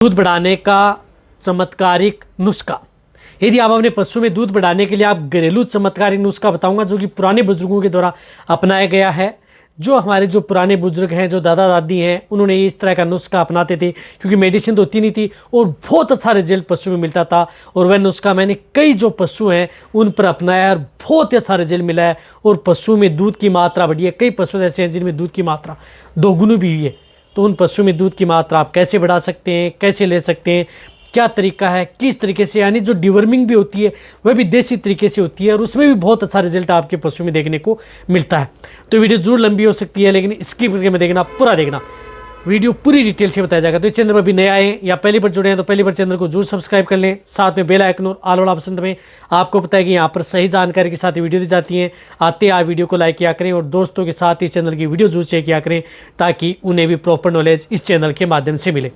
दूध बढ़ाने का चमत्कारिक नुस्खा। यदि आप अपने पशु में दूध बढ़ाने के लिए आप घरेलू चमत्कारिक नुस्खा बताऊंगा जो कि पुराने बुजुर्गों के द्वारा अपनाया गया है। जो हमारे जो पुराने बुजुर्ग हैं, जो दादा दादी हैं, उन्होंने इस तरह का नुस्खा अपनाते थे क्योंकि मेडिसिन तो होती नहीं थी और बहुत अच्छा रिजल्ट पशु में मिलता था। और वह नुस्खा मैंने कई जो पशु हैं उन पर अपनाया और बहुत अच्छा रिजल्ट मिला है और पशु में दूध की मात्रा बढ़ी है। कई पशु ऐसे हैं जिनमें दूध की मात्रा दोगुनी भी हुई है। तो उन पशु में दूध की मात्रा आप कैसे बढ़ा सकते हैं, कैसे ले सकते हैं, क्या तरीका है, किस तरीके से, यानी जो डिवर्मिंग भी होती है वह भी देसी तरीके से होती है और उसमें भी बहुत अच्छा रिजल्ट आपके पशु में देखने को मिलता है। तो वीडियो जरूर लंबी हो सकती है लेकिन स्किप करके में देखना, पूरा देखना, वीडियो पूरी डिटेल से बताया जाएगा। तो इस चैनल पर भी नए आए या पहली बार जुड़े हैं तो पहली बार चैनल को जरूर सब्सक्राइब कर लें, साथ में बेल आइकन और ऑल वाला ऑप्शन दबाएं। आपको पता है कि यहाँ पर सही जानकारी के साथ वीडियो दी जाती है। आते आप वीडियो को लाइक किया करें और दोस्तों के साथ इस चैनल की वीडियो जरूर शेयर किया करें ताकि उन्हें भी प्रॉपर नॉलेज इस चैनल के माध्यम से मिले।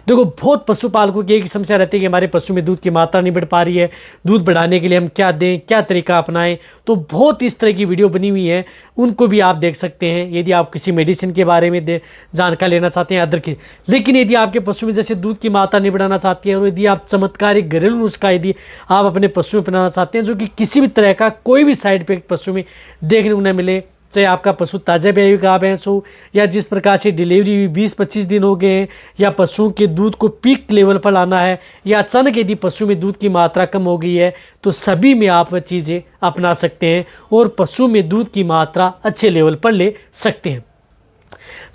देखो, बहुत पशुपालकों की एक समस्या रहती है कि हमारे पशु में दूध की मात्रा नहीं बढ़ पा रही है, दूध बढ़ाने के लिए हम क्या दें, क्या तरीका अपनाएं। तो बहुत इस तरह की वीडियो बनी हुई है, उनको भी आप देख सकते हैं यदि आप किसी मेडिसिन के बारे में जानकारी लेना चाहते हैं अदर की। लेकिन यदि आपके पशु में जैसे दूध की मात्रा नहीं बढ़ाना चाहती है और यदि आप चमत्कारिक घरेलू नुस्खा यदि आप अपने पशु में अपनाना चाहते हैं जो कि किसी भी तरह का कोई भी साइड इफेक्ट पशु में देखने को न मिले, चाहे आपका पशु ताज़ा ब्याई हुई गाय भैंस हो या जिस प्रकार से डिलीवरी हुई 20-25 दिन हो गए हैं या पशुओं के दूध को पीक लेवल पर लाना है या अचानक यदि पशु में दूध की मात्रा कम हो गई है, तो सभी में आप वह चीज़ें अपना सकते हैं और पशु में दूध की मात्रा अच्छे लेवल पर ले सकते हैं।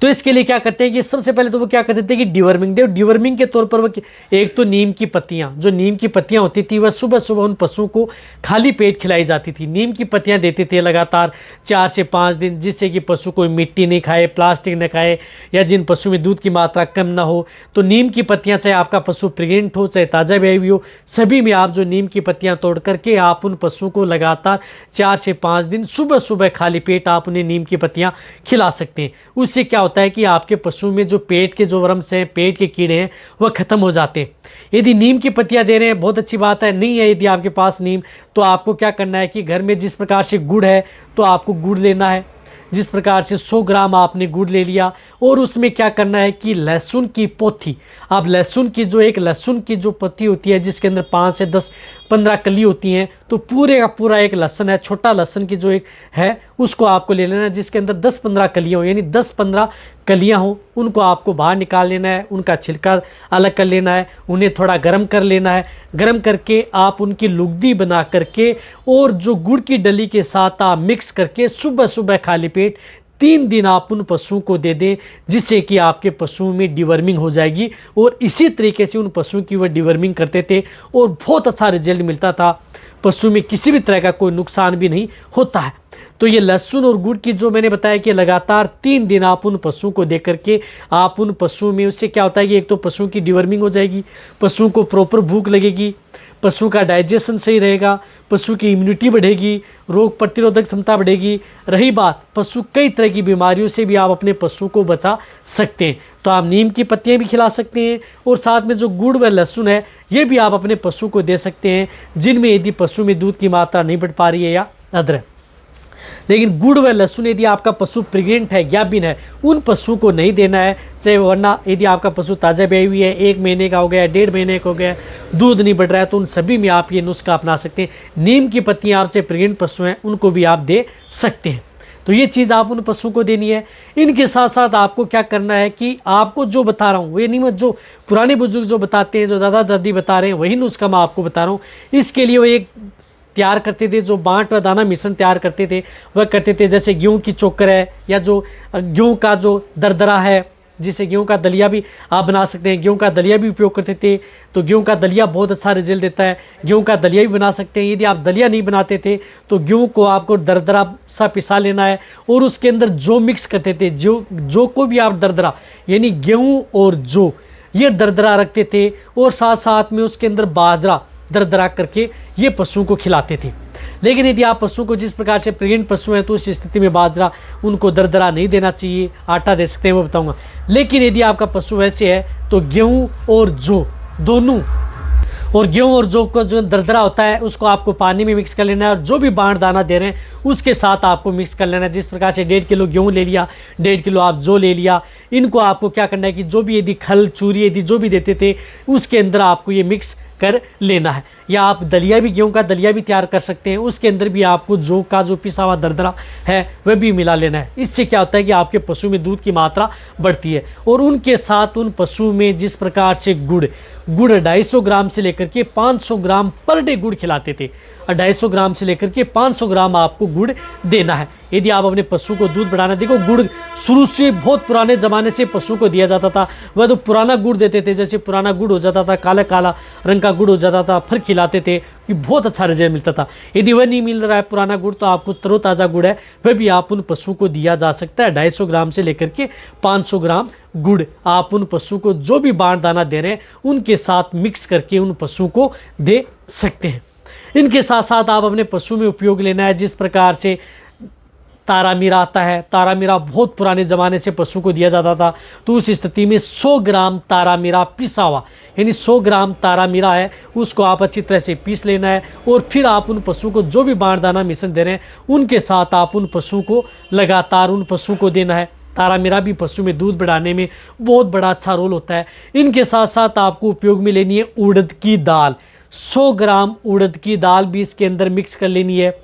तो इसके लिए क्या करते हैं कि सबसे पहले तो वो क्या करते थे कि डिवर्मिंग डिवर्मिंग के तौर पर वो एक तो नीम की पत्तियां, जो नीम की पत्तियां होती थी वह सुबह सुबह उन पशुओं को खाली पेट खिलाई जाती थी। नीम की पत्तियां देते थे लगातार 4 से 5 दिन, जिससे कि पशु कोई मिट्टी नहीं खाए, प्लास्टिक न खाए या जिन पशु में दूध की मात्रा कम ना हो। तो नीम की पत्तियां, चाहे आपका पशु प्रेग्नेंट हो चाहे ताज़ा ब्याई हुई हो, सभी में आप जो नीम की पत्तियां तोड़ करके आप उन पशुओं को लगातार 4 से 5 दिन सुबह सुबह खाली पेट आप उन्हें नीम की पत्तियां खिला सकते हैं। उससे क्या होता है कि आपके पशु में जो पेट के जो वर्म्स हैं, पेट के कीड़े हैं, वह खत्म हो जाते हैं। यदि नीम की पत्तियां दे रहे हैं बहुत अच्छी बात है, नहीं है यदि आपके पास नीम, तो आपको क्या करना है कि घर में जिस प्रकार से गुड़ है तो आपको गुड़ लेना है। जिस प्रकार से 100 ग्राम आपने गुड़ ले लिया और उसमें क्या करना है कि लहसुन की पोथी, आप लहसुन की जो एक लहसुन की जो पत्ती होती है जिसके अंदर 5 से 10-15 कली होती हैं, तो पूरे का पूरा एक लहसुन है, छोटा लहसुन की जो एक है उसको आपको ले लेना है जिसके अंदर 10-15 कलियाँ हो, यानी 10-15 कलियाँ हो, उनको आपको बाहर निकाल लेना है, उनका छिलका अलग कर लेना है, उन्हें थोड़ा गर्म कर लेना है। गर्म करके आप उनकी लुगदी बना करके और जो गुड़ की डली के साथ आप मिक्स करके सुबह सुबह खाली पेट 3 दिन आप उन पशुओं को दे दें, जिससे कि आपके पशुओं में डिवर्मिंग हो जाएगी। और इसी तरीके से उन पशुओं की वह डिवर्मिंग करते थे और बहुत अच्छा रिजल्ट मिलता था, पशु में किसी भी तरह का कोई नुकसान भी नहीं होता है। तो ये लहसुन और गुड़ की जो मैंने बताया कि लगातार 3 दिन आप उन पशुओं को दे करके आप उन पशुओं में, उससे क्या होता है कि एक तो पशुओं की डिवर्मिंग हो जाएगी, पशुओं को प्रॉपर भूख लगेगी, पशु का डाइजेशन सही रहेगा, पशु की इम्यूनिटी बढ़ेगी, रोग प्रतिरोधक क्षमता बढ़ेगी। रही बात पशु, कई तरह की बीमारियों से भी आप अपने पशु को बचा सकते हैं। तो आप नीम की पत्तियां भी खिला सकते हैं और साथ में जो गुड़ व लहसुन है ये भी आप अपने पशु को दे सकते हैं जिनमें यदि पशु में दूध की मात्रा नहीं बढ़ पा रही है या अदर है। लेकिन गुड़ व लहसुन यदि आपका पशु प्रेग्नेंट है, ज्ञाबिन है, उन पशु को नहीं देना है। चाहे वरना यदि आपका पशु ताज़ा ब्याई हुई है, 1 महीने का हो गया, 1.5 महीने का हो गया, दूध नहीं बढ़ रहा है, तो उन सभी में आप ये नुस्खा अपना सकते हैं। नीम की पत्तियां आप चाहे प्रेग्नेंट पशु हैं उनको भी आप दे सकते हैं। तो ये चीज़ आप उन पशुओं को देनी है। इनके साथ साथ आपको क्या करना है कि आपको जो बता रहा हूँ ये नहीं, मत जो पुराने बुजुर्ग जो बताते हैं, जो दादा दादी बता रहे हैं, वही नुस्खा मैं आपको बता रहा हूँ। इसके लिए वो एक तैयार करते थे, जो बांट व दाना मिश्रण तैयार करते थे, वह करते थे जैसे गेहूं की चोकर है या जो गेहूं का जो दरदरा है, जिसे गेहूं का दलिया भी आप बना सकते हैं। गेहूं का दलिया भी उपयोग करते थे, तो गेहूं का दलिया बहुत अच्छा रिजल्ट देता है। गेहूं का दलिया भी बना सकते हैं। यदि आप दलिया नहीं बनाते थे तो गेहूं को आपको दरदरा सा पिसा लेना है और उसके अंदर जो मिक्स करते थे, जो को भी आप दरदरा, यानी गेहूँ और जो ये दरदरा रखते थे और साथ साथ में उसके अंदर बाजरा दरदरा करके ये पशुओं को खिलाते थे। लेकिन यदि आप पशु को, जिस प्रकार से प्रेग्नेंट पशु हैं, तो उस स्थिति में बाजरा उनको दरदरा नहीं देना चाहिए, आटा दे सकते हैं, वो बताऊंगा। लेकिन यदि आपका पशु वैसे है तो गेहूं और जौ दोनों और गेहूं और जौ का जो दरदरा होता है उसको आपको पानी में मिक्स कर लेना है और जो भी बाण दाना दे रहे हैं उसके साथ आपको मिक्स कर लेना है। जिस प्रकार से 1.5 किलो गेहूं ले लिया, 1.5 किलो आप जौ ले लिया, इनको आपको क्या करना है कि जो भी यदि खल चूरी यदि जो भी देते थे उसके अंदर आपको ये मिक्स कर लेना है। या आप दलिया भी, गेहूं का दलिया भी तैयार कर सकते हैं, उसके अंदर भी आपको जौ का जो पिसा हुआ दरदरा है वह भी मिला लेना है। इससे क्या होता है कि आपके पशु में दूध की मात्रा बढ़ती है। और उनके साथ उन पशु में जिस प्रकार से गुड़ 250 ग्राम से लेकर के 500 ग्राम पर डे गुड़ खिलाते थे। 250 ग्राम से लेकर के 500 ग्राम आपको गुड़ देना है यदि आप अपने पशु को दूध बढ़ाना। देखो गुड़ शुरू से बहुत पुराने ज़माने से पशु को दिया जाता था। वह तो पुराना गुड़ देते थे, जैसे पुराना गुड़ हो जाता था, काला काला रंग का गुड़ हो जाता था, फिर खिलाते थे कि बहुत अच्छा रिजल्ट मिलता था। यदि वह नहीं मिल रहा है पुराना गुड़ तो आपको तरोताज़ा गुड़ है वह भी आप उन पशु को दिया जा सकता है। 250 ग्राम से लेकर के 500 ग्राम गुड़ आप उन पशु को जो भी बाण दाना दे रहे हैं उनके साथ मिक्स करके उन पशु को दे सकते हैं। इनके साथ साथ आप अपने पशु में उपयोग लेना है जिस प्रकार से तारामीरा आता है। तारामीरा बहुत पुराने ज़माने से पशु को दिया जाता था, तो उस स्थिति में 100 ग्राम तारामीरा पिसा हुआ, यानी 100 ग्राम तारामीरा है उसको आप अच्छी तरह से पीस लेना है। और फिर आप उन पशु को जो भी बाण दाना मिश्रण दे रहे हैं उनके साथ आप उन पशु को लगातार उन पशु को देना है। तारामीरा भी पशु में दूध बढ़ाने में बहुत बड़ा अच्छा रोल होता है। इनके साथ साथ आपको उपयोग में लेनी है उड़द की दाल। 100 ग्राम उड़द की दाल भी इसके अंदर मिक्स कर लेनी है।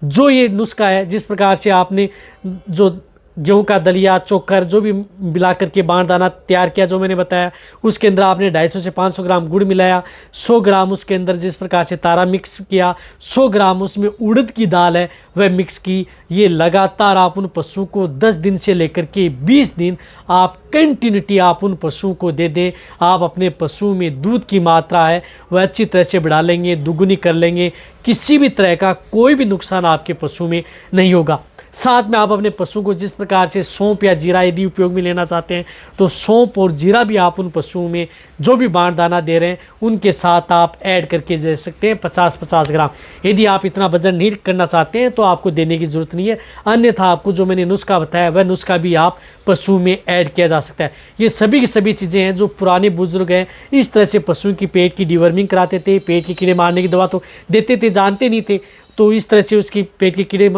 जो ये नुस्खा है, जिस प्रकार से आपने जो गेहूं का दलिया, चोकर जो भी मिला करके बाण दाना तैयार किया जो मैंने बताया, उसके अंदर आपने 250 से 500 ग्राम गुड़ मिलाया, 100 ग्राम उसके अंदर जिस प्रकार से तारा मिक्स किया, 100 ग्राम उसमें उड़द की दाल है वह मिक्स की। ये लगातार आप उन पशु को 10 दिन से लेकर के 20 दिन आप कंटिन्यूटी आप उन पशुओं को दे दें। आप अपने पशु में दूध की मात्रा है वह अच्छी तरह से बढ़ा लेंगे, दुगुनी कर लेंगे। किसी भी तरह का कोई भी नुकसान आपके पशु में नहीं होगा। साथ में आप अपने पशु को जिस प्रकार से सौंफ या जीरा यदि उपयोग में लेना चाहते हैं तो सौंफ और जीरा भी आप उन पशुओं में जो भी बाण दाना दे रहे हैं उनके साथ आप ऐड करके दे सकते हैं 50-50 ग्राम। यदि आप इतना वजन नहीं करना चाहते हैं तो आपको देने की ज़रूरत नहीं है, अन्यथा आपको जो मैंने नुस्खा बताया वह नुस्खा भी आप पशु में ऐड किया जा सकता है। ये सभी की सभी चीज़ें हैं जो पुराने बुजुर्ग हैं इस तरह से पशु की पेट की डिवर्मिंग कराते थे, पेट के कीड़े मारने की दवा तो देते थे, जानते नहीं थे, तो इस तरह से उसकी पेट के कीड़े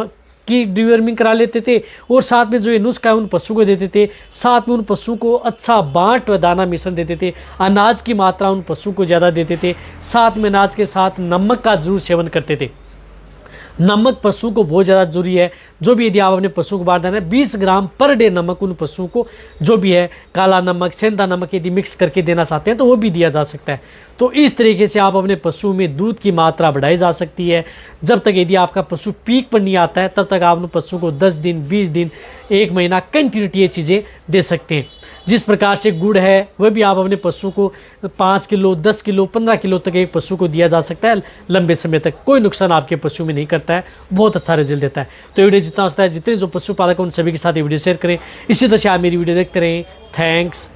की डिवर्मिंग करा लेते थे। और साथ में जो ये नुस्खा है उन पशु को देते थे, साथ में उन पशु को अच्छा बाँट व दाना मिश्रण देते थे, अनाज की मात्रा उन पशु को ज़्यादा देते थे, साथ में अनाज के साथ नमक का जरूर सेवन करते थे। नमक पशु को बहुत ज़्यादा जरूरी है। जो भी यदि आप अपने पशु को बांट देना है 20 ग्राम पर डे नमक उन पशुओं को जो भी है काला नमक, सेंधा नमक यदि मिक्स करके देना चाहते हैं तो वो भी दिया जा सकता है। तो इस तरीके से आप अपने पशु में दूध की मात्रा बढ़ाई जा सकती है। जब तक यदि आपका पशु पीक पर नहीं आता है तब तक आप उन पशु को 10 दिन, 20 दिन, 1 महीना कंटिन्यूटी ये चीज़ें दे सकते हैं। जिस प्रकार से गुड़ है वह भी आप अपने पशु को 5 किलो, 10 किलो, 15 किलो तक एक पशु को दिया जा सकता है। लंबे समय तक कोई नुकसान आपके पशु में नहीं करता है, बहुत अच्छा रिजल्ट देता है। तो वीडियो जितना होता है, जितने जो पशुपालक उन सभी के साथ ये वीडियो शेयर करें। इसी तरह से आप मेरी वीडियो देखते रहें। थैंक्स।